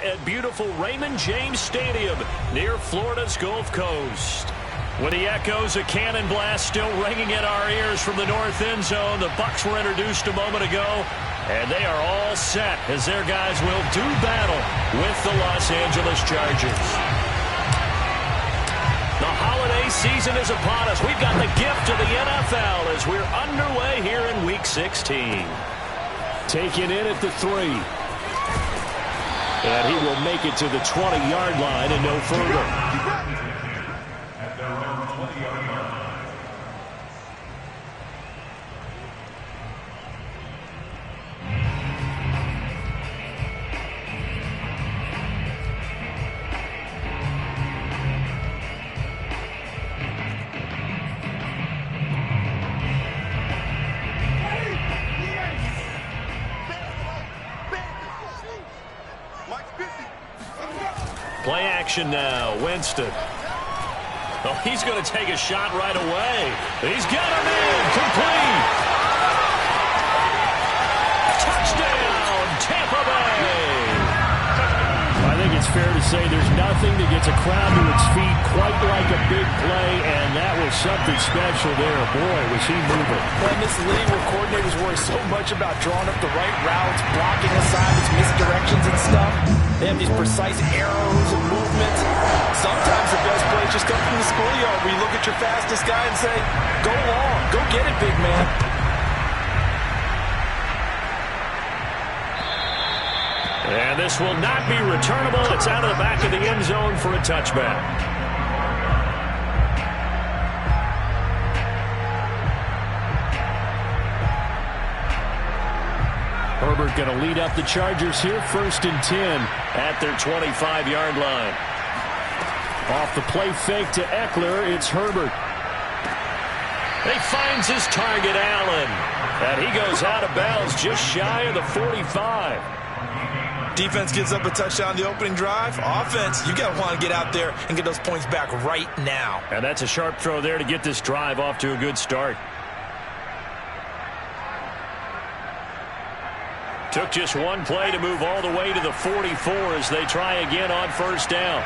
at beautiful Raymond James Stadium near Florida's Gulf Coast. With the echoes of cannon blast still ringing in our ears from the north end zone, the Bucs were introduced a moment ago, and they are all set as their guys will do battle with the Los Angeles Chargers. The holiday season is upon us. We've got the gift of the NFL as we're underway here in Week 16. Taken in at the 3. And he will make it to the 20-yard line and no further. Play action now. Winston. Oh, he's going to take a shot right away. He's got him in. Complete. Touchdown, Tampa Bay. I think it's fair to say there's nothing that gets a crowd to its feet quite like a big play, and that was something special there. Boy, was he moving. Well, in this league where coordinators worry so much about drawing up the right routes, blocking assignments, misdirections and stuff, they have these precise arrows and movements. Sometimes the best plays just come from the schoolyard where you look at your fastest guy and say, go long, go get it, big man. And this will not be returnable. It's out of the back of the end zone for a touchback. Herbert going to lead up the Chargers here, 1st and 10 at their 25-yard line. Off the play fake to Eckler, it's Herbert. He finds his target, Allen. And he goes out of bounds just shy of the 45. Defense gives up a touchdown the opening drive. Offense, you got to want to get out there and get those points back right now. And that's a sharp throw there to get this drive off to a good start. Took just one play to move all the way to the 44 as they try again on 1st down.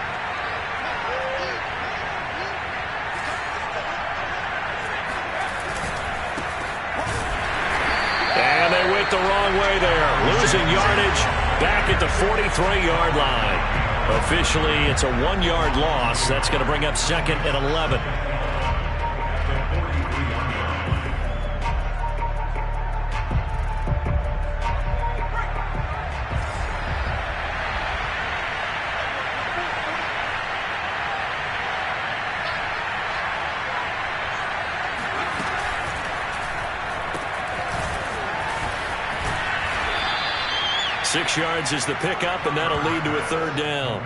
And they went the wrong way there. Losing yardage back at the 43-yard line. Officially, it's a 1-yard loss. That's going to bring up 2nd and 11. Six yards is the pickup, and that'll lead to a 3rd down.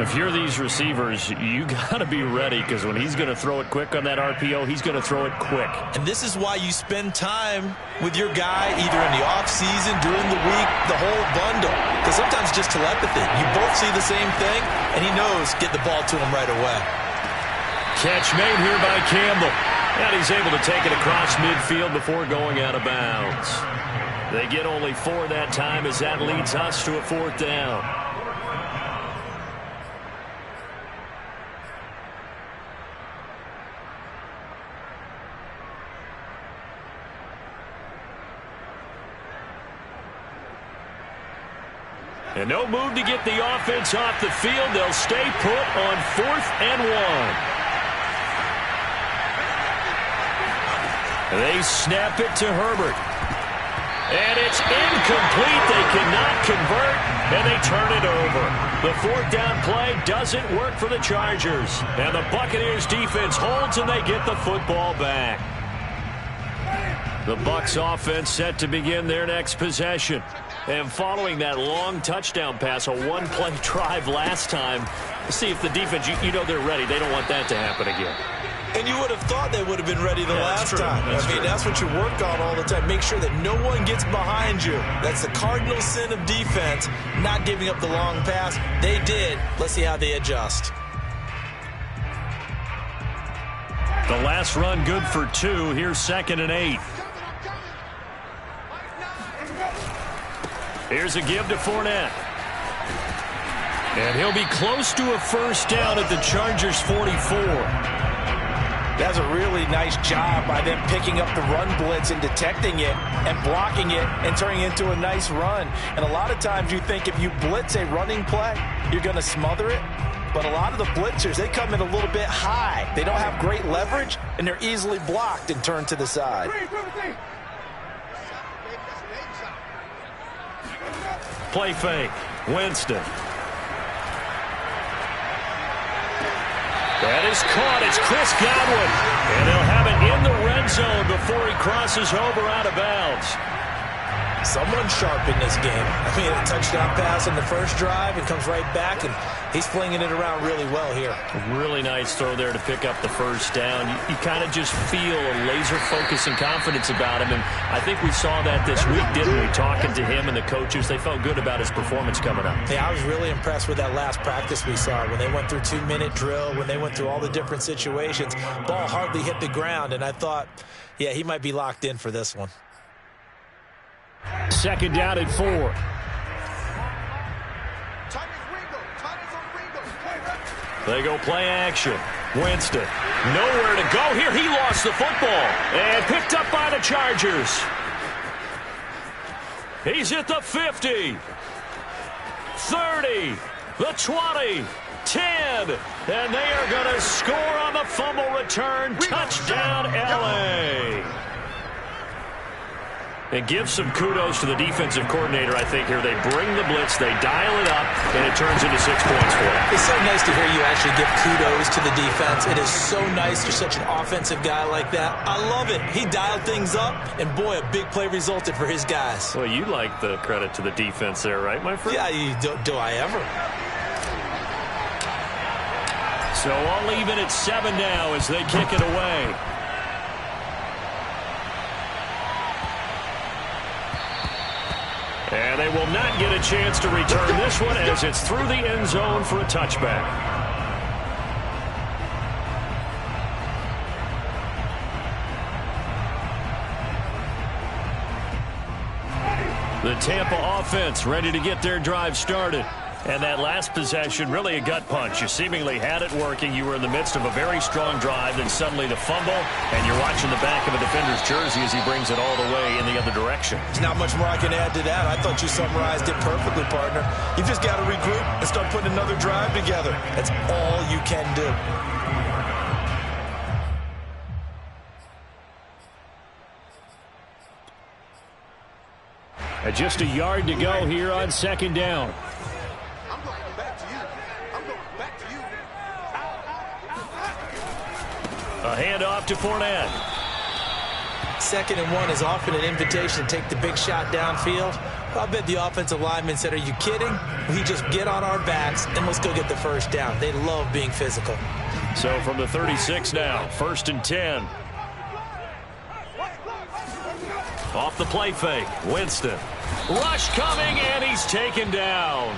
If you're these receivers, you got to be ready, because when he's going to throw it quick on that RPO, he's going to throw it quick. And this is why you spend time with your guy either in the offseason, during the week, the whole bundle. Because sometimes just telepathy. You both see the same thing, and he knows get the ball to him right away. Catch made here by Campbell. And he's able to take it across midfield before going out of bounds. They get only 4 that time as that leads us to a 4th down. And no move to get the offense off the field. They'll stay put on 4th and 1. They snap it to Herbert. And it's incomplete. They cannot convert, and they turn it over. The 4th down play doesn't work for the Chargers. And the Buccaneers defense holds, and they get the football back. The Bucs offense set to begin their next possession. And following that long touchdown pass, a 1-play drive last time, see if the defense, you know they're ready. They don't want that to happen again. And you would have thought they would have been ready the last time. I mean, that's what you work on all the time. Make sure that no one gets behind you. That's the cardinal sin of defense, not giving up the long pass. They did. Let's see how they adjust. The last run good for 2. Here's 2nd and 8. Here's a give to Fournette. And he'll be close to a first down at the Chargers' 44. That's a really nice job by them picking up the run blitz and detecting it and blocking it and turning it into a nice run. And a lot of times you think if you blitz a running play, you're going to smother it. But a lot of the blitzers, they come in a little bit high. They don't have great leverage, and they're easily blocked and turned to the side. Play fake. Winston. That is caught. It's Chris Godwin. And they'll have it in the red zone before he crosses over out of bounds. Someone sharp in this game. I mean, a touchdown pass on the first drive and comes right back, and he's flinging it around really well here. Really nice throw there to pick up the first down. You kind of just feel a laser focus and confidence about him, and I think we saw that this week, didn't we? Talking to him and the coaches, they felt good about his performance coming up. Yeah, I was really impressed with that last practice we saw when they went through 2-minute drill, when they went through all the different situations. Ball hardly hit the ground, and I thought, yeah, he might be locked in for this one. Second down and 4. They go play action. Winston, nowhere to go here. He lost the football and picked up by the Chargers. He's at the 50, 30, the 20, 10, and they are going to score on the fumble return. Touchdown, L.A. And give some kudos to the defensive coordinator, I think, here. They bring the blitz, they dial it up, and it turns into 6 points for them. It's so nice to hear you actually give kudos to the defense. It is so nice you're such an offensive guy like that. I love it. He dialed things up, and boy, a big play resulted for his guys. Well, you like the credit to the defense there, right, my friend? Yeah, do I ever? So I'll leave it at 7 now as they kick it away. And they will not get a chance to return this one as it's through the end zone for a touchback. The Tampa offense ready to get their drive started. And that last possession, really a gut punch. You seemingly had it working. You were in the midst of a very strong drive, then suddenly the fumble, and you're watching the back of a defender's jersey as he brings it all the way in the other direction. There's not much more I can add to that. I thought you summarized it perfectly, partner. You've just got to regroup and start putting another drive together. That's all you can do. Just a yard to go here on second down. A handoff to Fournette. 2nd and 1 is often an invitation to take the big shot downfield. I bet the offensive lineman said, are you kidding? We just get on our backs and let's go get the first down. They love being physical. So from the 36 now, 1st and 10. Off the play fake, Winston. Rush coming, and he's taken down.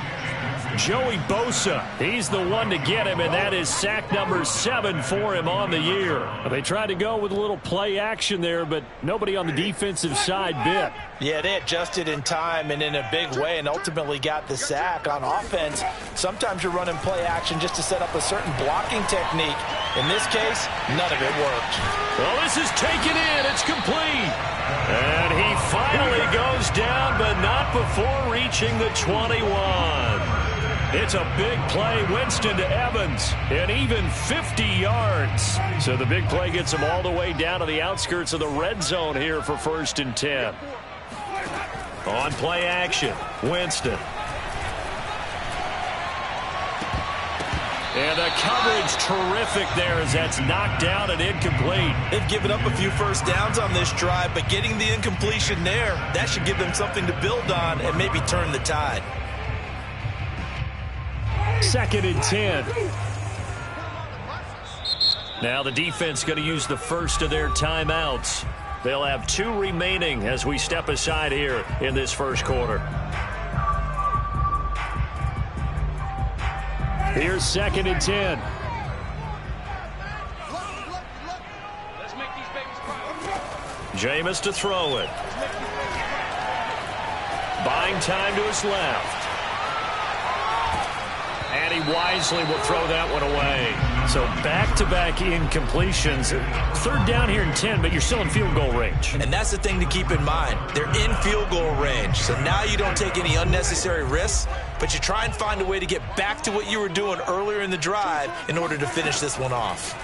Joey Bosa, he's the one to get him, and that is sack number 7 for him on the year. They tried to go with a little play action there, but nobody on the defensive side bit. Yeah, they adjusted in time and in a big way and ultimately got the sack. On offense, sometimes you're running play action just to set up a certain blocking technique. In this case, none of it worked. Well, this is taken in. It's complete. And he finally goes down, but not before reaching the 21. It's a big play. Winston to Evans, and even 50 yards. So the big play gets him all the way down to the outskirts of the red zone here for 1st and 10. On play action, Winston. And the coverage terrific there as that's knocked down and incomplete. They've given up a few first downs on this drive, but getting the incompletion there, that should give them something to build on and maybe turn the tide. 2nd and 10. Now the defense going to use the first of their timeouts. They'll have 2 remaining as we step aside here in this first quarter. Here's 2nd and 10. Jameis to throw it. Buying time to his left. And he wisely will throw that one away. So back-to-back incompletions. Third down here in 10, but you're still in field goal range. And that's the thing to keep in mind. They're in field goal range. So now you don't take any unnecessary risks, but you try and find a way to get back to what you were doing earlier in the drive in order to finish this one off.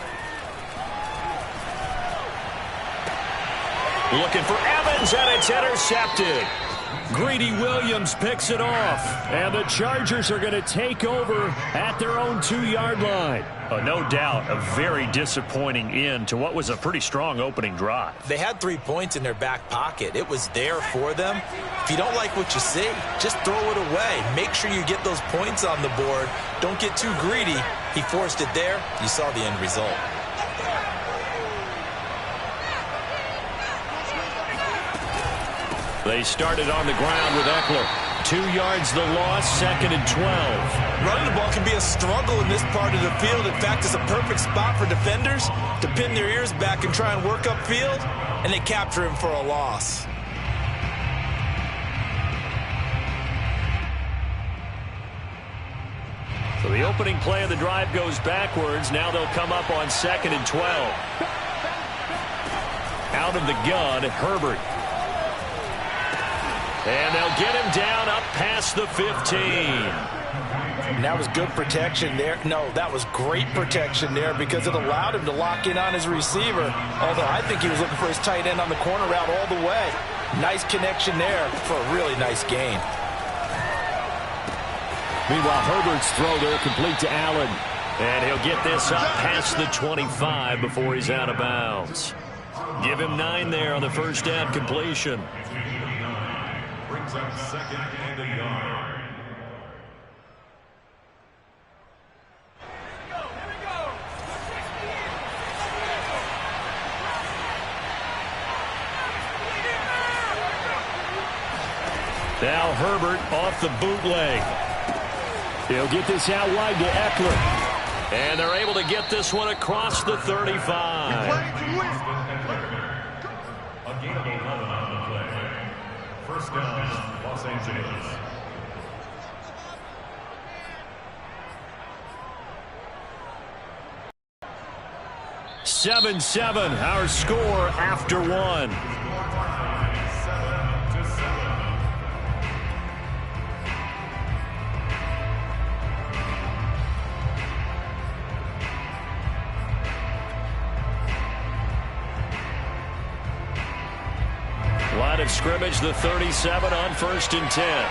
Looking for Evans, and it's intercepted. Greedy Williams picks it off. And the Chargers are going to take over at their own 2-yard line. No doubt a very disappointing end to what was a pretty strong opening drive. They had 3 points in their back pocket. It was there for them. If you don't like what you see, just throw it away. Make sure you get those points on the board. Don't get too greedy. He forced it there. You saw the end result. They started on the ground with Eckler. 2 yards the loss, 2nd and 12. Running the ball can be a struggle in this part of the field. In fact, it's a perfect spot for defenders to pin their ears back and try and work upfield, and they capture him for a loss. So the opening play of the drive goes backwards. Now they'll come up on 2nd and 12. Out of the gun, Herbert. And they'll get him down up past the 15. And that was good protection there. No, that was great protection there because it allowed him to lock in on his receiver. Although I think he was looking for his tight end on the corner route all the way. Nice connection there for a really nice gain. Meanwhile, Herbert's throw there complete to Allen. And he'll get this up past the 25 before he's out of bounds. Give him 9 there on the first down completion. Brings up 2nd and a yard. Now Herbert off the bootleg. He'll get this out wide to Eckler. And they're able to get this one across the 35. A gain of 11 on the play. First down, Los Angeles. Seven, our score after 1. Line of scrimmage, the 37 on 1st and 10.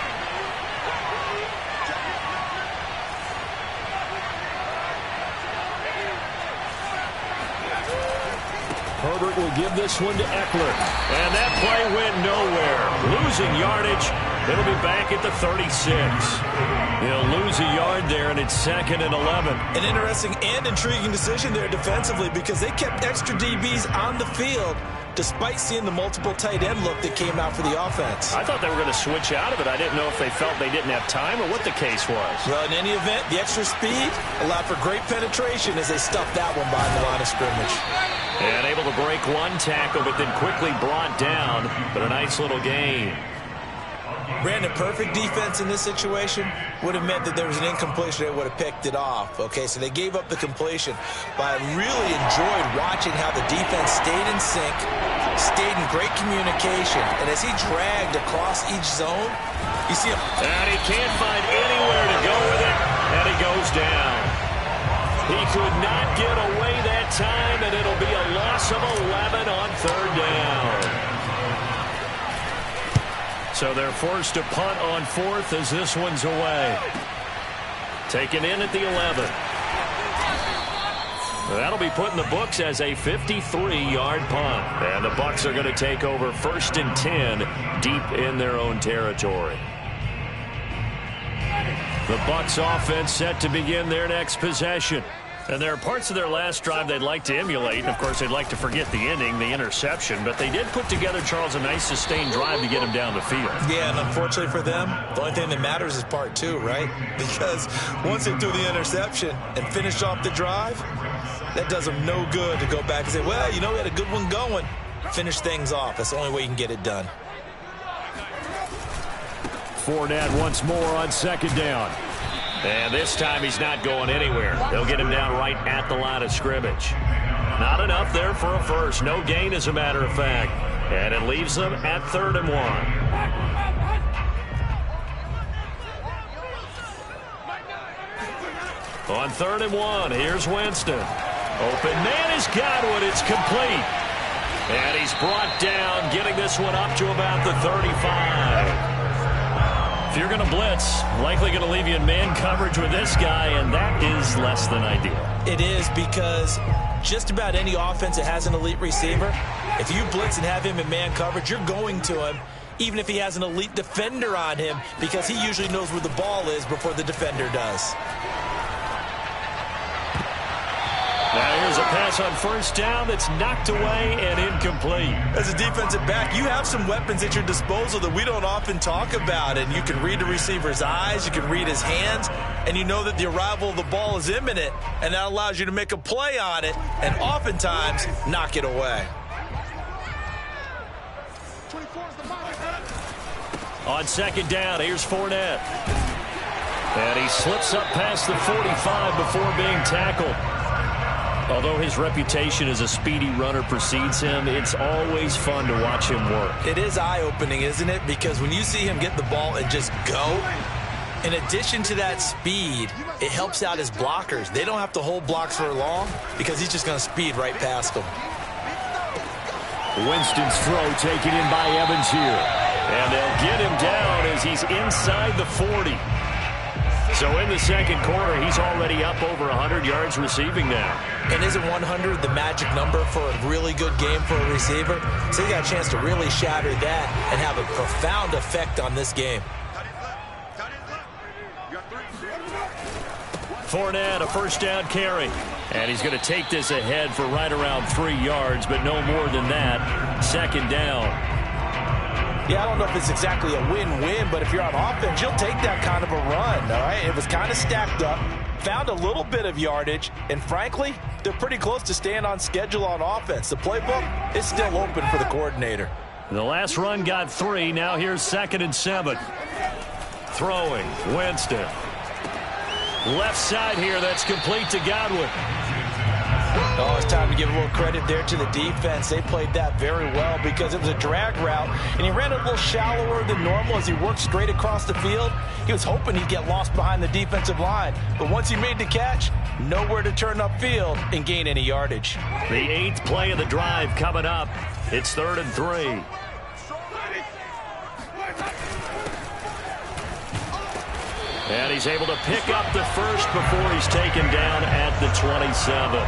Herbert will give this one to Eckler. And that play went nowhere. Losing yardage. It'll be back at the 36. He'll lose a yard there, and it's 2nd and 11. An interesting and intriguing decision there defensively because they kept extra DBs on the field despite seeing the multiple tight end look that came out for the offense. I thought they were going to switch out of it. I didn't know if they felt they didn't have time or what the case was. Well, in any event, the extra speed allowed for great penetration as they stuffed that one behind the line of scrimmage. And able to break one tackle, but then quickly brought down. But a nice little gain. Brandon, perfect defense in this situation would have meant that there was an incompletion. They would have picked it off. Okay, so they gave up the completion. But I really enjoyed watching how the defense stayed in sync, stayed in great communication. And as he dragged across each zone, you see him. And he can't find anywhere to go with it, and he goes down. He could not get away that time, and it'll be a loss of 11 on 3rd down. So they're forced to punt on 4th as this one's away. Taken in at the 11. That'll be put in the books as a 53-yard punt. And the Bucs are going to take over 1st and 10 deep in their own territory. The Bucs offense set to begin their next possession. And there are parts of their last drive they'd like to emulate. And, of course, they'd like to forget the ending, the interception. But they did put together, Charles, a nice sustained drive to get him down the field. Yeah, and unfortunately for them, the only thing that matters is part 2, right? Because once they threw the interception and finished off the drive, that does them no good to go back and say, well, you know, we had a good one going. Finish things off. That's the only way you can get it done. Fournette once more on 2nd down. And this time he's not going anywhere. They'll get him down right at the line of scrimmage. Not enough there for a first. No gain, as a matter of fact. And it leaves them at 3rd and 1. On 3rd and 1, here's Winston. Open man is Godwin. It's complete. And he's brought down, getting this one up to about the 35. If you're going to blitz, likely going to leave you in man coverage with this guy, and that is less than ideal. It is, because just about any offense that has an elite receiver, if you blitz and have him in man coverage, you're going to him, even if he has an elite defender on him, because he usually knows where the ball is before the defender does. Now here's a pass on 1st down that's knocked away and incomplete. As a defensive back, you have some weapons at your disposal that we don't often talk about. And you can read the receiver's eyes, you can read his hands, and you know that the arrival of the ball is imminent. And that allows you to make a play on it and oftentimes knock it away. On 2nd down, here's Fournette. And he slips up past the 45 before being tackled. Although his reputation as a speedy runner precedes him, it's always fun to watch him work. It is eye-opening, isn't it? Because when you see him get the ball and just go, in addition to that speed, it helps out his blockers. They don't have to hold blocks for long because he's just going to speed right past them. Winston's throw taken in by Evans here. And they'll get him down as he's inside the 40. So in the 2nd quarter, he's already up over 100 yards receiving now. And isn't 100 the magic number for a really good game for a receiver? So he got a chance to really shatter that and have a profound effect on this game. Fournette, a 1st down carry. And he's going to take this ahead for right around 3 yards, but no more than that. 2nd down. Yeah, I don't know if it's exactly a win-win, but if you're on offense, you'll take that kind of a run, all right? It was kind of stacked up, found a little bit of yardage, and frankly, they're pretty close to staying on schedule on offense. The playbook is still open for the coordinator. The last run got 3. Now here's 2nd and 7. Throwing, Winston. Left side here, that's complete to Godwin. Oh, it's time to give a little credit there to the defense. They played that very well because it was a drag route, and he ran a little shallower than normal as he worked straight across the field. He was hoping he'd get lost behind the defensive line, but once he made the catch, nowhere to turn upfield and gain any yardage. The 8th play of the drive coming up. It's 3rd and 3. And he's able to pick up the first before he's taken down at the 27.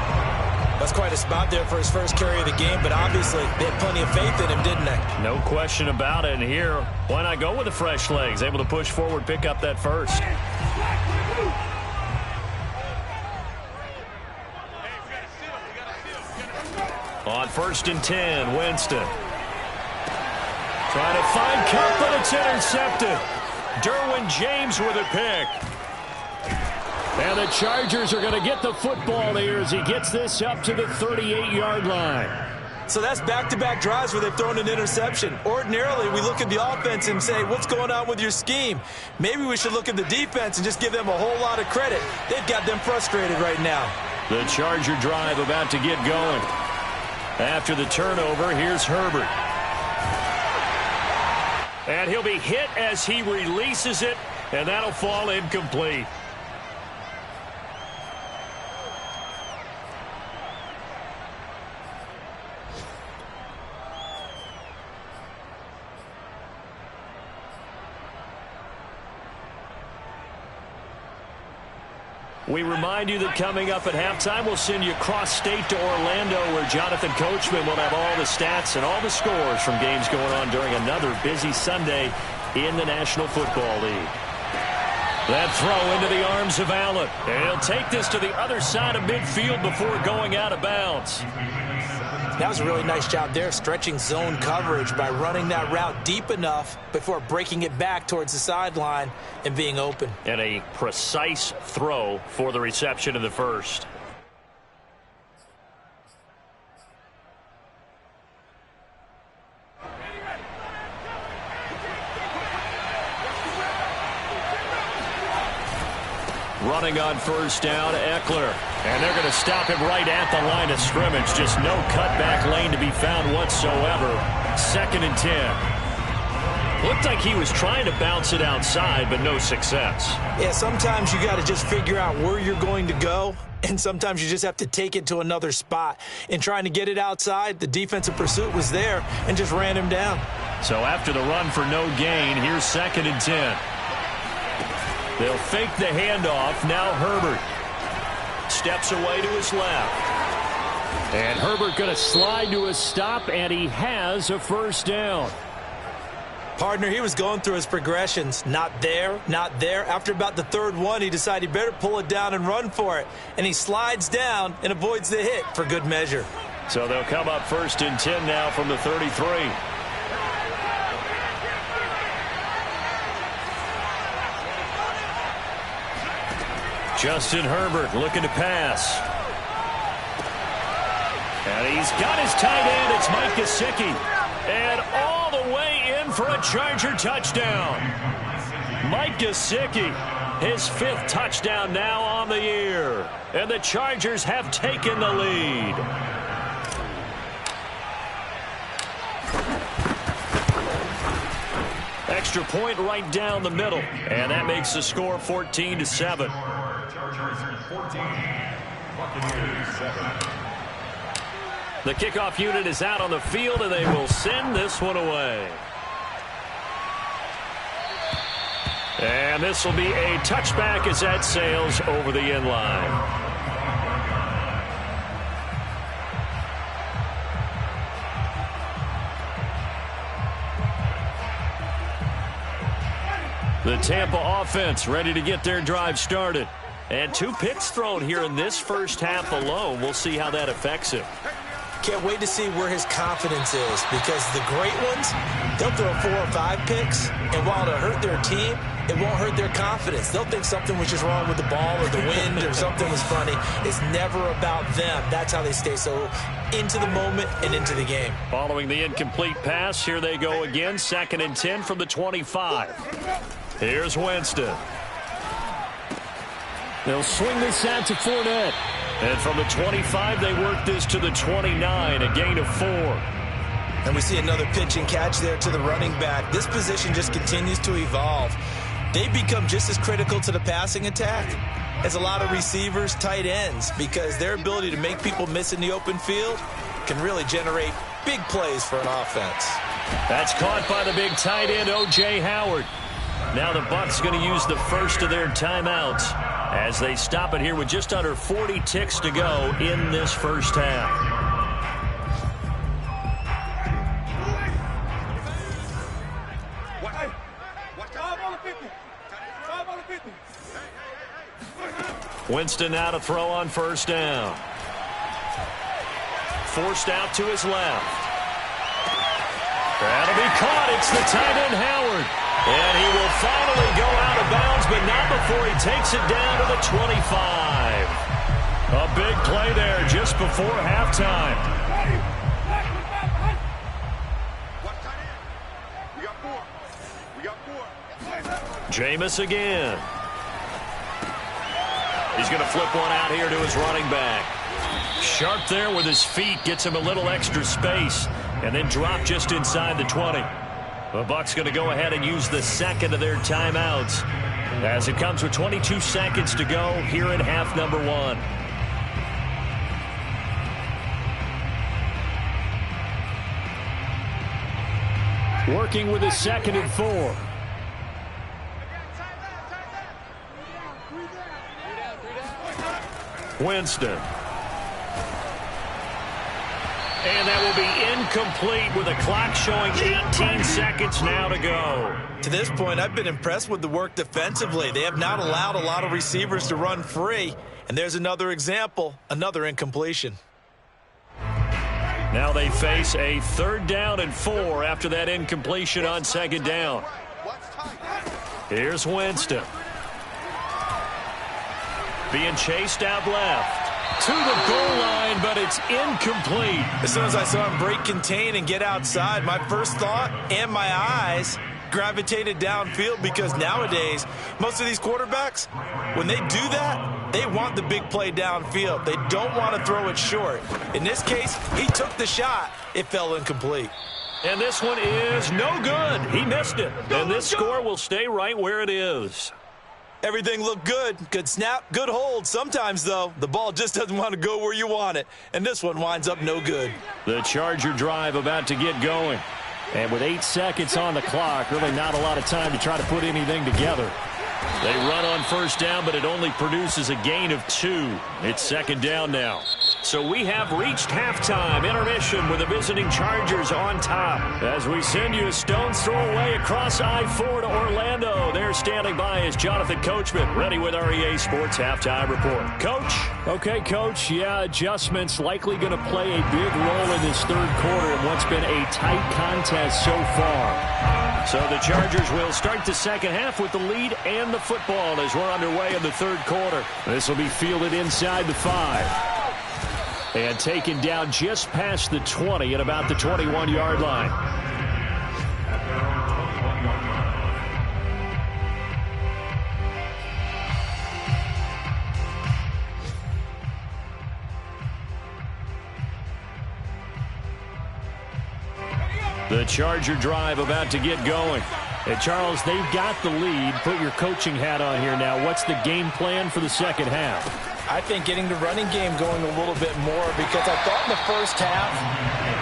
That's quite a spot there for his first carry of the game, but obviously they had plenty of faith in him, didn't they? No question about it. And here, why not go with the fresh legs? Able to push forward, pick up that first. On 1st and 10, Winston. Trying to find Kupp, but it's intercepted. Derwin James with a pick. And the Chargers are going to get the football here as he gets this up to the 38-yard line. So that's back-to-back drives where they've thrown an interception. Ordinarily, we look at the offense and say, what's going on with your scheme? Maybe we should look at the defense and just give them a whole lot of credit. They've got them frustrated right now. The Charger drive about to get going. After the turnover, here's Herbert. And he'll be hit as he releases it, and that'll fall incomplete. We remind you that coming up at halftime, we'll send you cross-state to Orlando, where Jonathan Coachman will have all the stats and all the scores from games going on during another busy Sunday in the National Football League. That throw into the arms of Allen. And he'll take this to the other side of midfield before going out of bounds. That was a really nice job there, stretching zone coverage by running that route deep enough before breaking it back towards the sideline and being open. And a precise throw for the reception of the first. running on first down, Eckler. And they're going to stop him right at the line of scrimmage. Just no cutback lane to be found whatsoever. 2nd and 10. Looked like he was trying to bounce it outside, but no success. Yeah, sometimes you got to just figure out where you're going to go, and sometimes you just have to take it to another spot. In trying to get it outside, the defensive pursuit was there and just ran him down. So after the run for no gain, here's 2nd and 10. They'll fake the handoff. Now Herbert steps away to his left. And Herbert going to slide to a stop, and he has a first down. Partner, he was going through his progressions. Not there, not there. After about the 3rd one, he decided he better pull it down and run for it. And he slides down and avoids the hit for good measure. So they'll come up 1st and 10 now from the 33. Justin Herbert looking to pass. And he's got his tight end. It's Mike Gesicki. And all the way in for a Charger touchdown. Mike Gesicki, his 5th touchdown now on the year. And the Chargers have taken the lead. Extra point right down the middle. And that makes the score 14-7. The kickoff unit is out on the field, and they will send this one away. And this will be a touchback as that sails over the end line. The Tampa offense ready to get their drive started. And 2 picks thrown here in this first half alone. We'll see how that affects him. Can't wait to see where his confidence is, because the great ones, they'll throw 4 or 5 picks, and while it'll hurt their team, it won't hurt their confidence. They'll think something was just wrong with the ball or the wind or something was funny. It's never about them. That's how they stay so into the moment and into the game. Following the incomplete pass, here they go again. 2nd and 10 from the 25. Here's Winston. They'll swing this out to Fournette. And from the 25, they work this to the 29, a gain of 4. And we see another pitch and catch there to the running back. This position just continues to evolve. They become just as critical to the passing attack as a lot of receivers, tight ends, because their ability to make people miss in the open field can really generate big plays for an offense. That's caught by the big tight end, O.J. Howard. Now the Bucs going to use the first of their timeouts as they stop it here with just under 40 ticks to go in this first half. Winston now to throw on first down. Forced out to his left. That'll be caught. It's the tight end, Howard. And he will finally go out of bounds, but not before he takes it down to the 25. A big play there just before halftime. Jameis again. He's going to flip one out here to his running back. Sharp there with his feet, gets him a little extra space, and then drop just inside the 20. The Bucs going to go ahead and use the second of their timeouts as it comes with 22 seconds to go here in half number 1. Working with his 2nd and 4. Winston. And that will be incomplete with a clock showing 18 seconds now to go. To this point, I've been impressed with the work defensively. They have not allowed a lot of receivers to run free. And there's another example, another incompletion. Now they face a 3rd down and 4 after that incompletion on 2nd down. Here's Winston. Being chased out left. To the goal line, but it's incomplete. As soon as I saw him break contain and get outside, my first thought and my eyes gravitated downfield because nowadays, most of these quarterbacks, when they do that, they want the big play downfield. They don't want to throw it short. In this case, he took the shot. It fell incomplete. And this one is no good. He missed it. And this score will stay right where it is. Everything looked good. Good snap, good hold. Sometimes, though, the ball just doesn't want to go where you want it. And this one winds up no good. The Charger drive about to get going. And with 8 seconds on the clock, really not a lot of time to try to put anything together. They run on first down, but it only produces a gain of 2. It's second down now. So we have reached halftime. Intermission with the visiting Chargers on top. As we send you a stone's throw away across I-4 to Orlando. There standing by is Jonathan Coachman, ready with our EA Sports Halftime Report. Coach? Okay, Coach. Yeah, adjustments likely going to play a big role in this third quarter in what's been a tight contest so far. So the Chargers will start the second half with the lead and the football as we're underway in the third quarter. This will be fielded inside the 5. And taken down just past the 20 at about the 21-yard line. The Charger drive about to get going. And Charles, they've got the lead. Put your coaching hat on here now. What's the game plan for the second half? I think getting the running game going a little bit more because I thought in the first half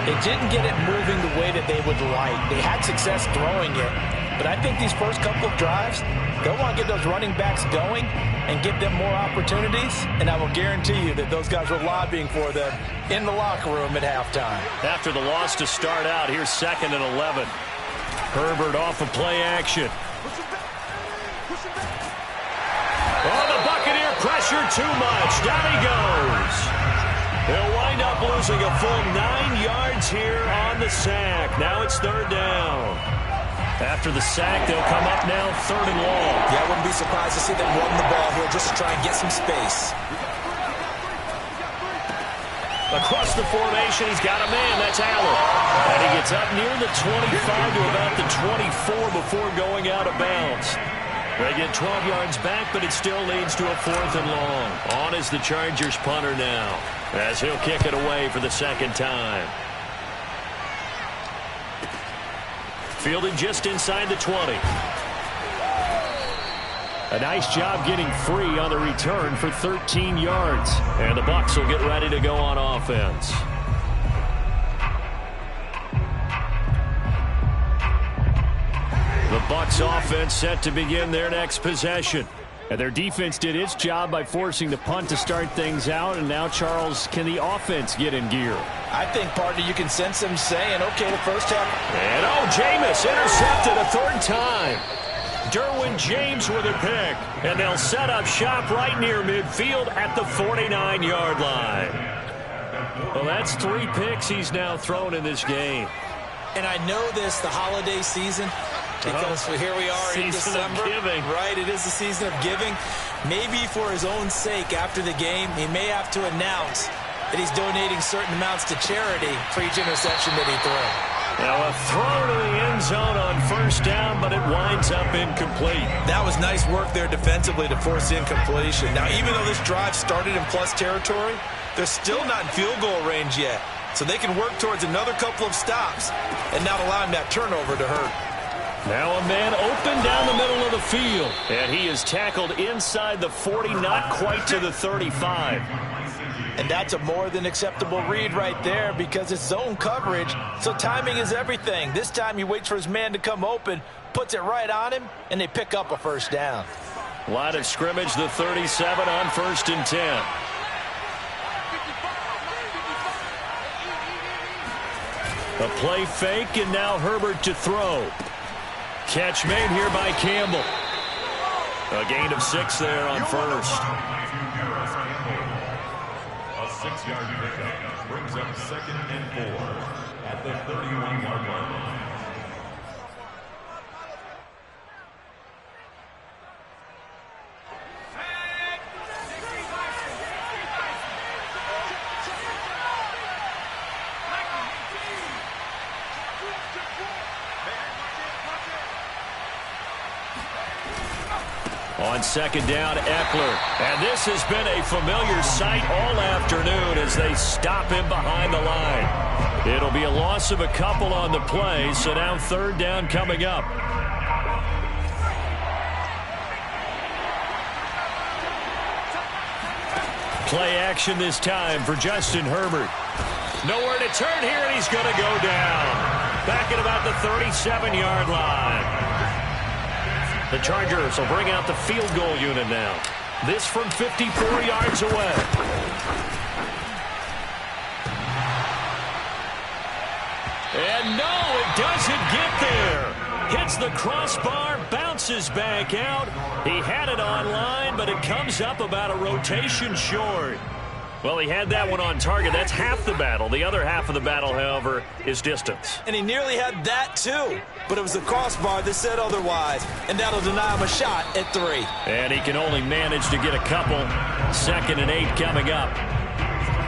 it didn't get it moving the way that they would like. They had success throwing it, but I think these first couple of drives, they'll want to get those running backs going and give them more opportunities, and I will guarantee you that those guys were lobbying for them in the locker room at halftime. After the loss to start out, here's 2nd and 11. Herbert off of play action. Oh, the Buccaneer pressure too much. Down he goes. They'll wind up losing a full 9 yards here on the sack. Now it's third down. After the sack, they'll come up now 3rd and long. Yeah, I wouldn't be surprised to see them run the ball here just to try and get some space. Across the formation, he's got a man. That's Allen. And he gets up near the 25 to about the 24 before going out of bounds. They get 12 yards back, but it still leads to a 4th and long. On is the Chargers punter now, as he'll kick it away for the second time. Fielded just inside the 20. A nice job getting free on the return for 13 yards. And the Bucs will get ready to go on offense. The Bucs offense set to begin their next possession. And their defense did its job by forcing the punt to start things out. And now, Charles, can the offense get in gear? I think, partner, you can sense them saying, okay, the first half. And, Jameis intercepted a 3rd time. Derwin James with a pick. And they'll set up shop right near midfield at the 49-yard line. Well, that's 3 picks he's now thrown in this game. And I know this, the holiday season, because here we are in December. Season of giving. Right, it is the season of giving. Maybe for his own sake after the game, he may have to announce that he's donating certain amounts to charity for each interception that he throws. Now a throw to the end zone on first down, but it winds up incomplete. That was nice work there defensively to force incompletion. Now, even though this drive started in plus territory, they're still not in field goal range yet. So they can work towards another couple of stops and not allowing that turnover to hurt. Now a man open down the middle of the field. And he is tackled inside the 40, not quite to the 35. And that's a more than acceptable read right there because it's zone coverage, so timing is everything. This time he waits for his man to come open, puts it right on him, and they pick up a first down. Line of scrimmage, the 37 on 1st and 10. A play fake, and now Herbert to throw. Catch made here by Campbell. A gain of 6 there on first. A 6-yard pickup brings up 2nd and 4 at the 31-yard line. On second down, Eckler. And this has been a familiar sight all afternoon as they stop him behind the line. It'll be a loss of a couple on the play, so now third down coming up. Play action this time for Justin Herbert. Nowhere to turn here, and he's going to go down. Back at about the 37-yard line. The Chargers will bring out the field goal unit now. This from 54 yards away. And no, it doesn't get there. Hits the crossbar, bounces back out. He had it online, but it comes up about a rotation short. Well, he had that one on target. That's half the battle. The other half of the battle, however, is distance. And he nearly had that, too. But it was the crossbar that said otherwise. And that'll deny him a shot at 3. And he can only manage to get a couple. 2nd and 8 coming up.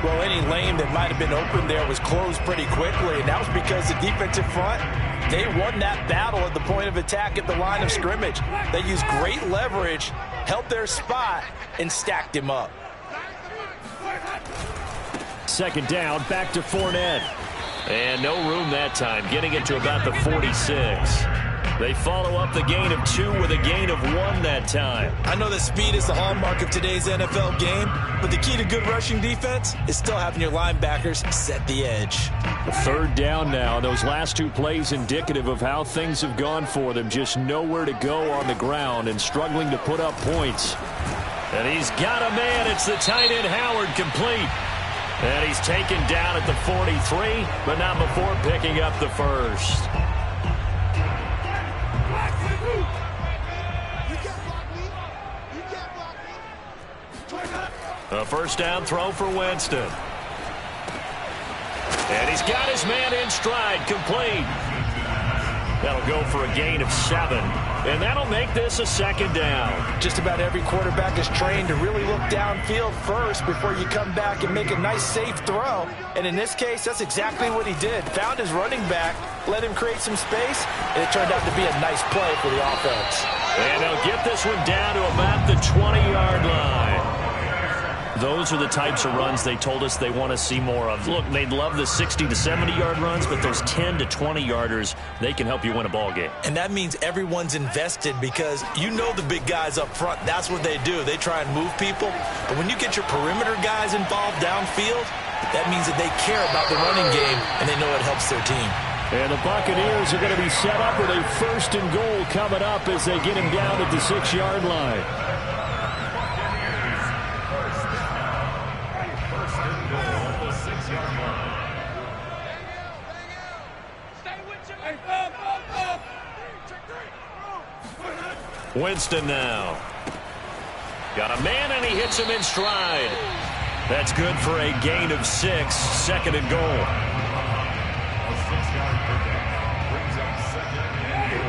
Well, any lane that might have been open there was closed pretty quickly. And that was because the defensive front, they won that battle at the point of attack at the line of scrimmage. They used great leverage, held their spot, and stacked him up. Second down, back to Fournette. And no room that time, getting it to about the 46. They follow up the gain of 2 with a gain of 1 that time. I know that speed is the hallmark of today's NFL game, but the key to good rushing defense is still having your linebackers set the edge. Third down now. Those last 2 plays indicative of how things have gone for them. Just nowhere to go on the ground and struggling to put up points. And he's got a man. It's the tight end Howard, complete. And he's taken down at the 43, but not before picking up the first. A first down throw for Winston. And he's got his man in stride, complete. That'll go for a gain of 7. And that'll make this a second down. Just about every quarterback is trained to really look downfield first before you come back and make a nice, safe throw. And in this case, that's exactly what he did. Found his running back, let him create some space, and it turned out to be a nice play for the offense. And they'll get this one down to about the 20-yard line. Those are the types of runs they told us they want to see more of. Look, they'd love the 60 to 70-yard runs, but those 10 to 20-yarders, they can help you win a ball game. And that means everyone's invested because you know the big guys up front, that's what they do. They try and move people. But when you get your perimeter guys involved downfield, that means that they care about the running game, and they know it helps their team. And the Buccaneers are going to be set up with a 1st and goal coming up as they get him down at the 6-yard line. Winston now. Got a man, and he hits him in stride. That's good for a gain of 6, 2nd and goal. A 6-yard pickup brings up 2nd and goal.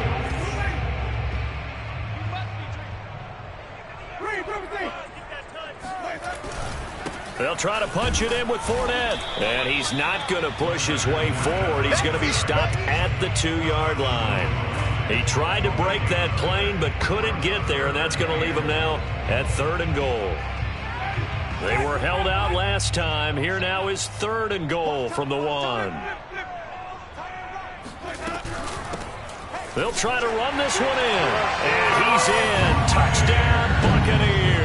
They'll try to punch it in with Fournette. And he's not going to push his way forward. He's going to be stopped at the 2-yard line. He tried to break that plane but couldn't get there, and that's going to leave him now at 3rd and goal. They were held out last time. Here now is 3rd and goal from the 1. They'll try to run this one in. And he's in. Touchdown, Buccaneers.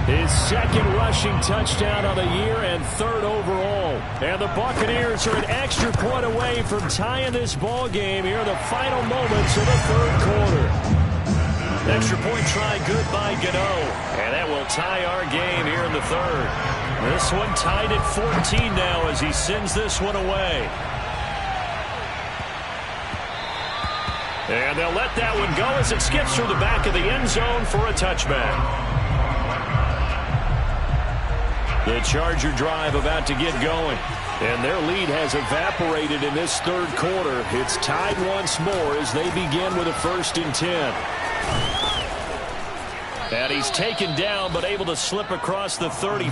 His 2nd rushing touchdown of the year and 3rd overall. And the Buccaneers are an extra point away from tying this ball game here in the final moments of the 3rd quarter. Extra point try good by Gano. And that will tie our game here in the 3rd. This one tied at 14 now as he sends this one away. And they'll let that one go as it skips through the back of the end zone for a touchback. The Charger drive about to get going. And their lead has evaporated in this 3rd quarter. It's tied once more as they begin with a 1st and 10. And he's taken down but able to slip across the 35. The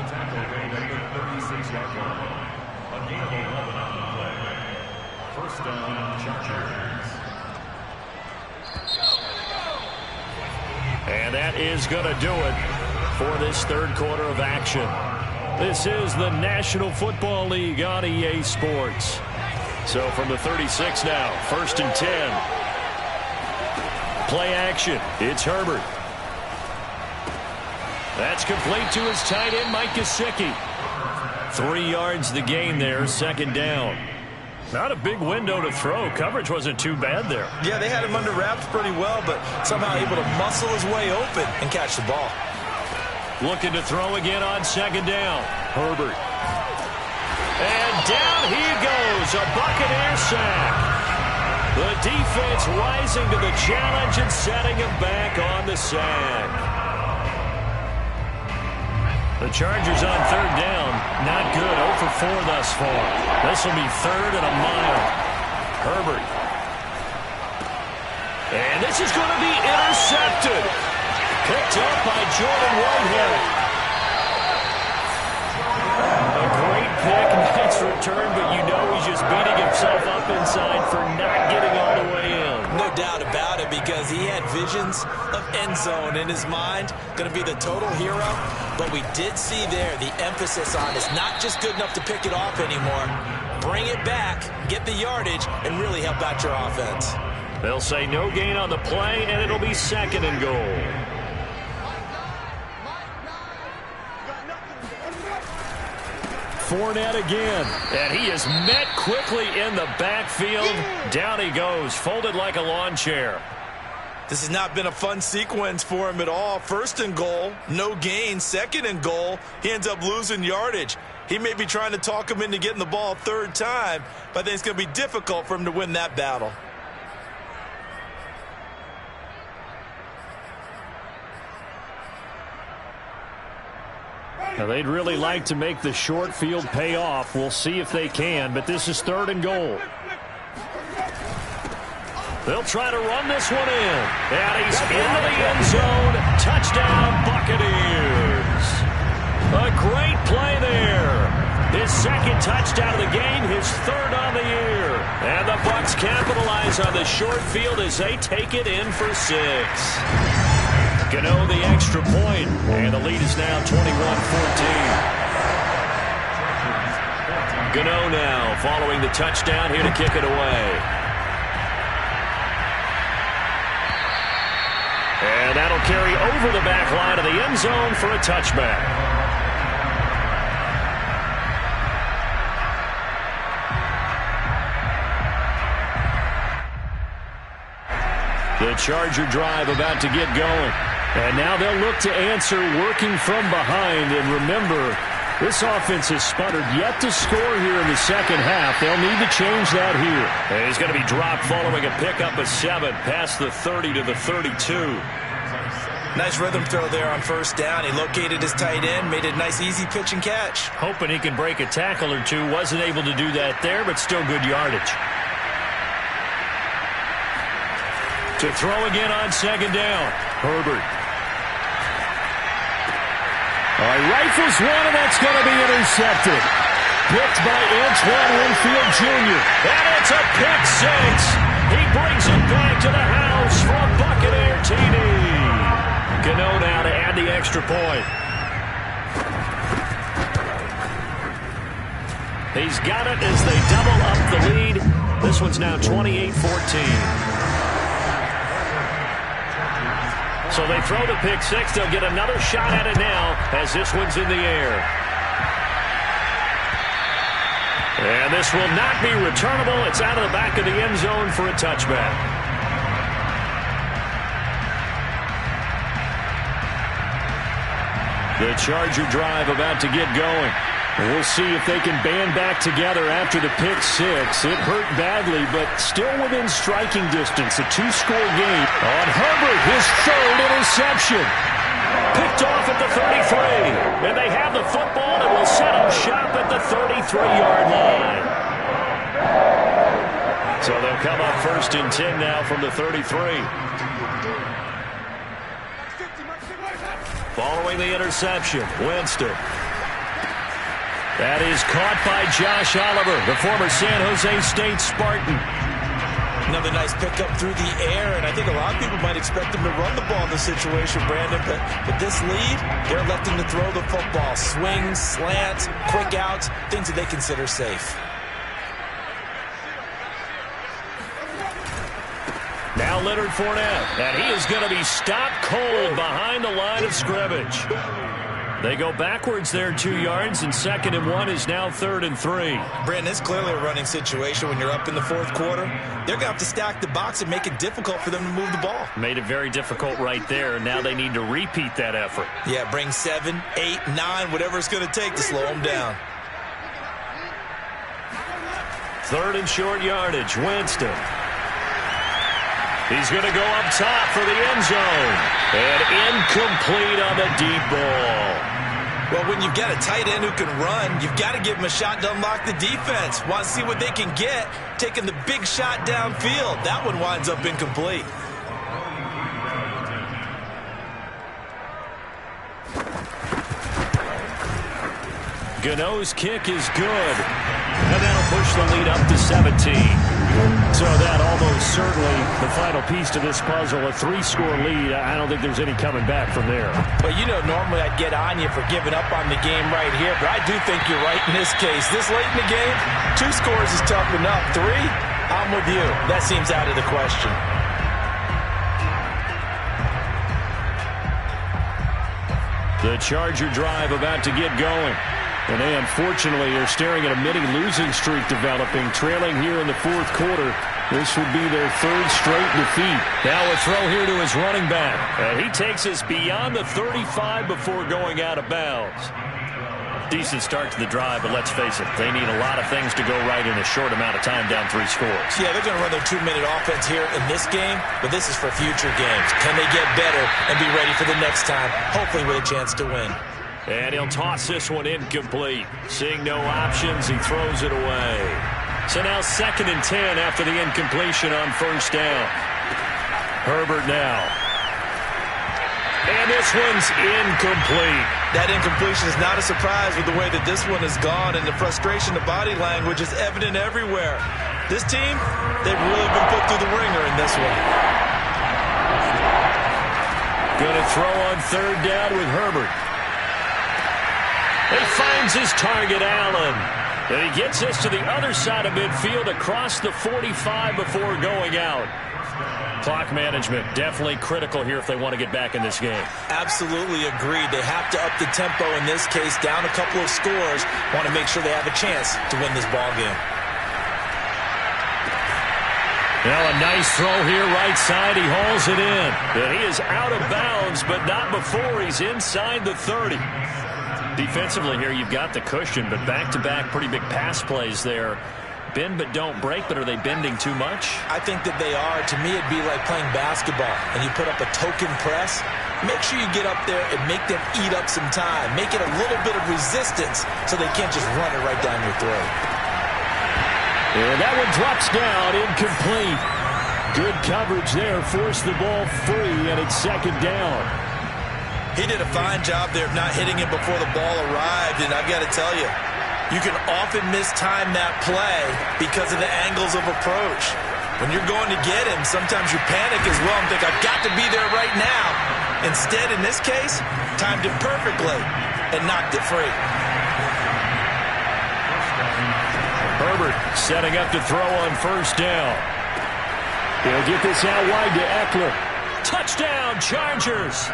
tackle made at the 36-yard line. A gain of 11 on the play. 1st down, Chargers. And that is going to do it for this third quarter of action. This is the National Football League on EA Sports. So from the 36 now, 1st and 10. Play action. It's Herbert. That's complete to his tight end, Mike Gesicki. 3 yards the gain there, 2nd down. Not a big window to throw. Coverage wasn't too bad there. Yeah, they had him under wraps pretty well, but somehow able to muscle his way open and catch the ball. Looking to throw again on 2nd down. Herbert. And down he goes. A Buccaneer sack. The defense rising to the challenge and setting him back on the sack. The Chargers on 3rd down. Not good. 0 for 4 thus far. This will be 3rd and a mile. Herbert. And this is going to be intercepted. Picked up by Jordan Whitehead. A great pick. Nice return, but you know he's just beating himself up inside for not getting all the way in. No doubt about it, because he had visions of end zone in his mind. Going to be the total hero. But we did see there the emphasis on it's not just good enough to pick it off anymore. Bring it back, get the yardage, and really help out your offense. They'll say no gain on the play, and it'll be 2nd and goal. Fournette again, and he is met quickly in the backfield. Down he goes, folded like a lawn chair. This has not been a fun sequence for him at all. 1st and goal, no gain. 2nd and goal, he ends up losing yardage. He may be trying to talk him into getting the ball 3rd time, but I think it's going to be difficult for him to win that battle. Now they'd really like to make the short field pay off. We'll see if they can, but this is 3rd and goal. They'll try to run this one in. And he's into the end zone. Touchdown, Buccaneers. A great play there. His 2nd touchdown of the game, his 3rd on the year. And the Bucs capitalize on the short field as they take it in for 6. Gano the extra point, and the lead is now 21-14. Gano now following the touchdown here to kick it away. And that'll carry over the back line of the end zone for a touchback. The Charger drive about to get going. And now they'll look to answer working from behind. And remember, this offense has sputtered yet to score here in the 2nd half. They'll need to change that here. And he's going to be dropped following a pickup of 7 past the 30 to the 32. Nice rhythm throw there on 1st down. He located his tight end, made a nice easy pitch and catch. Hoping he can break a tackle or two. Wasn't able to do that there, but still good yardage. To throw again on 2nd down. Herbert. Rifles one, and that's going to be intercepted. Picked by Antoine Winfield Jr. And it's a pick 6. He brings it back to the house for a Buccaneer TD. Gano now to add the extra point. He's got it as they double up the lead. This one's now 28-14. So they throw the pick 6. They'll get another shot at it now as this one's in the air. And this will not be returnable. It's out of the back of the end zone for a touchback. The Charger drive about to get going. We'll see if they can band back together after the pick 6. It hurt badly, but still within striking distance. A 2-score game. On Herbert, his 3rd interception. Picked off at the 33. And they have the football and will set up shop at the 33-yard line. So they'll come up 1st and 10 now from the 33. Following the interception, Winston. That is caught by Josh Oliver, the former San Jose State Spartan. Another nice pickup through the air, and I think a lot of people might expect him to run the ball in this situation, Brandon, but with this lead, they're electing to throw the football. Swings, slants, quick outs, things that they consider safe. Now Leonard Fournette, and he is going to be stopped cold behind the line of scrimmage. They go backwards there 2 yards, and 2nd and 1 is now 3rd and 3. Brandon, it's clearly a running situation when you're up in the 4th quarter. They're going to have to stack the box and make it difficult for them to move the ball. Made it very difficult right there. Now they need to repeat that effort. Yeah, bring 7, 8, 9, whatever it's going to take to slow them down. 3rd and short yardage, Winston. He's going to go up top for the end zone. And incomplete on the deep ball. Well, when you've got a tight end who can run, you've got to give him a shot to unlock the defense. Want to see what they can get, taking the big shot downfield. That one winds up incomplete. Gano's kick is good. And that'll push the lead up to 17. So that almost certainly the final piece to this puzzle, a 3-score lead. I don't think there's any coming back from there. Well, you know, normally I'd get on you for giving up on the game right here, but I do think you're right in this case. This late in the game, 2 scores is tough enough. 3, I'm with you. That seems out of the question. The Charger drive about to get going. And they unfortunately are staring at a mini losing streak developing, trailing here in the 4th quarter. This would be their 3rd straight defeat. Now a throw here to his running back. And he takes us beyond the 35 before going out of bounds. Decent start to the drive, but let's face it, they need a lot of things to go right in a short amount of time, down 3 scores. Yeah, they're going to run their 2-minute offense here in this game, but this is for future games. Can they get better and be ready for the next time, hopefully with a chance to win? And he'll toss this one incomplete. Seeing no options, he throws it away. So now 2nd and 10 after the incompletion on 1st down. Herbert now. And this one's incomplete. That incompletion is not a surprise with the way that this one has gone, and the frustration, the body language is evident everywhere. This team, they've really been put through the ringer in this one. Going to throw on 3rd down with Herbert. He finds his target, Allen. And he gets this to the other side of midfield across the 45 before going out. Clock management definitely critical here if they want to get back in this game. Absolutely agreed. They have to up the tempo in this case, down a couple of scores. Want to make sure they have a chance to win this ball game. Now a nice throw here right side. He hauls it in. And he is out of bounds, but not before he's inside the 30. Defensively here, you've got the cushion, but back-to-back pretty big pass plays there. Bend but don't break, but are they bending too much? I think that they are. To me, it'd be like playing basketball, and you put up a token press. Make sure you get up there and make them eat up some time. Make it a little bit of resistance so they can't just run it right down your throat. And that one drops down, incomplete. Good coverage there, forced the ball free, and it's 2nd down. He did a fine job there of not hitting it before the ball arrived, and I've got to tell you, you can often mistime that play because of the angles of approach. When you're going to get him, sometimes you panic as well and think, I've got to be there right now. Instead, in this case, timed it perfectly and knocked it free. Herbert setting up to throw on 1st down. He'll get this out wide to Eckler. Touchdown, Chargers!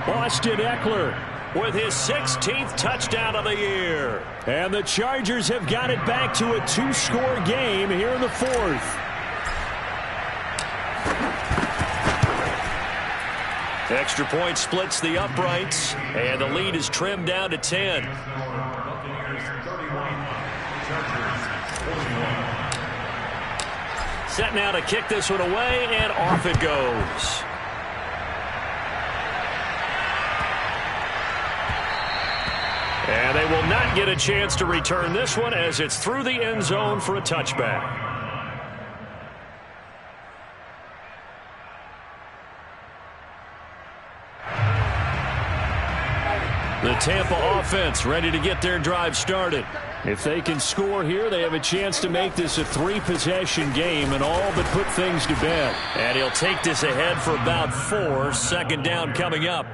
Austin Eckler with his 16th touchdown of the year. And the Chargers have got it back to a 2-score game here in the 4th. Extra point splits the uprights, and the lead is trimmed down to 10. Set now to kick this one away, and off it goes. And they will not get a chance to return this one as it's through the end zone for a touchback. The Tampa offense ready to get their drive started. If they can score here, they have a chance to make this a 3-possession game and all but put things to bed. And he'll take this ahead for about 4. Second down coming up.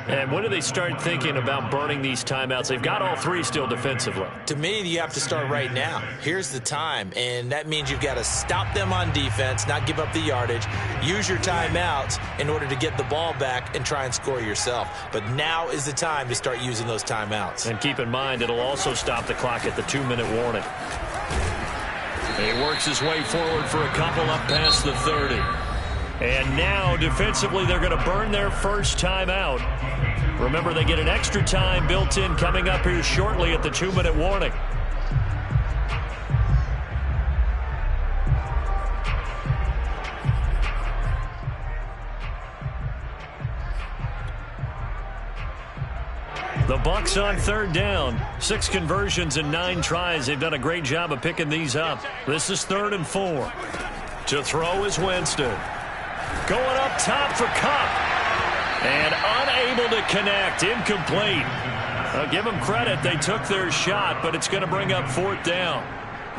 And when do they start thinking about burning these timeouts? They've got all 3 still defensively. To me, you have to start right now. Here's the time, and that means you've got to stop them on defense, not give up the yardage, use your timeouts in order to get the ball back and try and score yourself. But now is the time to start using those timeouts. And keep in mind, it'll also stop the clock at the 2-minute warning. He works his way forward for a couple up past the 30. And now, defensively, they're going to burn their first timeout. Remember, they get an extra time built in coming up here shortly at the 2-minute warning. The Bucs on third down. 6 conversions and 9 tries. They've done a great job of picking these up. This is 3rd and 4. To throw is Winston. Going up top for Kupp. And unable to connect. Incomplete. I'll give them credit. They took their shot, but it's going to bring up 4th down.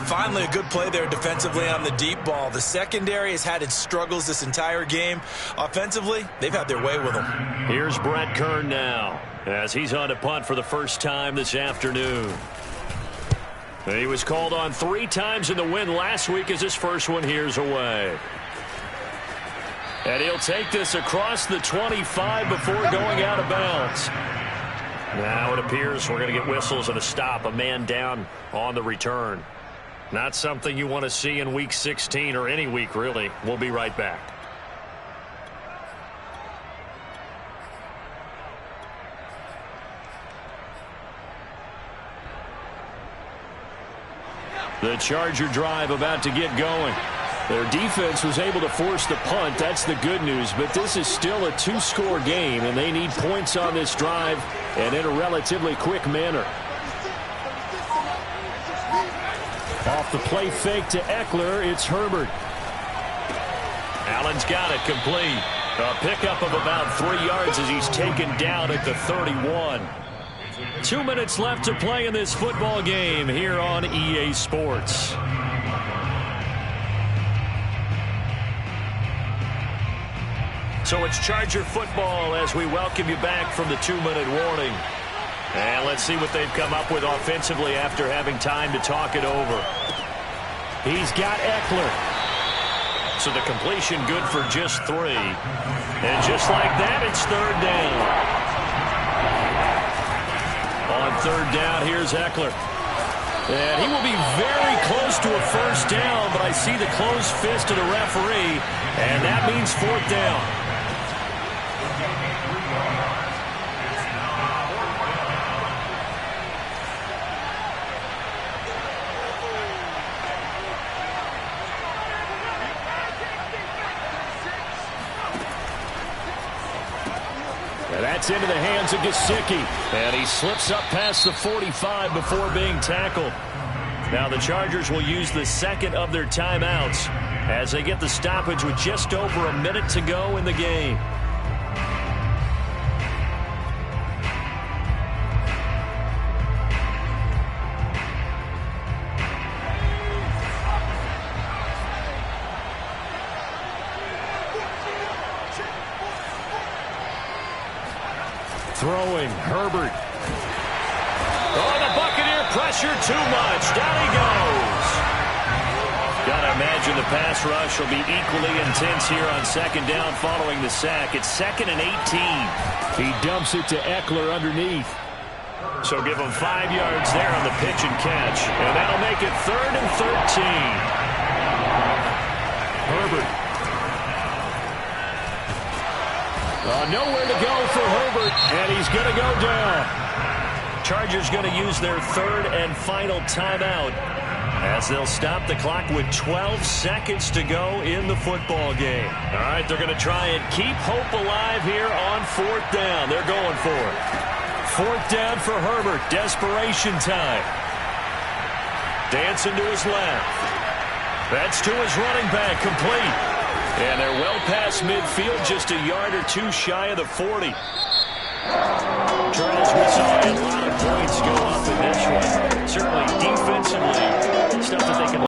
Finally, a good play there defensively on the deep ball. The secondary has had its struggles this entire game. Offensively, they've had their way with them. Here's Brett Kern now as he's on to punt for the first time this afternoon. He was called on 3 times in the win last week as his first one here's away. And he'll take this across the 25 before going out of bounds. Now it appears we're going to get whistles and a stop. A man down on the return. Not something you want to see in Week 16 or any week, really. We'll be right back. The Charger drive about to get going. Their defense was able to force the punt. That's the good news. But this is still a 2-score game, and they need points on this drive and in a relatively quick manner. Off the play fake to Eckler, it's Herbert. Allen's got it complete. A pickup of about 3 yards as he's taken down at the 31. 2 minutes left to play in this football game here on EA Sports. So it's Charger football as we welcome you back from the 2-minute warning. And let's see what they've come up with offensively after having time to talk it over. He's got Eckler. So the completion good for just 3. And just like that, it's 3rd down. On 3rd down, here's Eckler. And he will be very close to a first down, but I see the closed fist of the referee, and that means 4th down. That's into the hands of Gesicki. And he slips up past the 45 before being tackled. Now the Chargers will use the second of their timeouts as they get the stoppage with just over a minute to go in the game. Throwing, Herbert. Oh, the Buccaneer pressure too much. Down he goes. Got to imagine the pass rush will be equally intense here on 2nd down following the sack. It's 2nd and 18. He dumps it to Eckler underneath. So give him 5 yards there on the pitch and catch. And that'll make it 3rd and 13. Herbert. Nowhere to go for Herbert, and he's going to go down. Chargers going to use their 3rd and final timeout as they'll stop the clock with 12 seconds to go in the football game. All right, they're going to try and keep hope alive here on 4th down. They're going for it. 4th down for Herbert. Desperation time. Dancing to his left. That's to his running back, complete. And they're well past midfield, just a yard or 2 shy of the 40. Charles, we saw a lot of points go up in this one. Certainly defensively, stuff that they can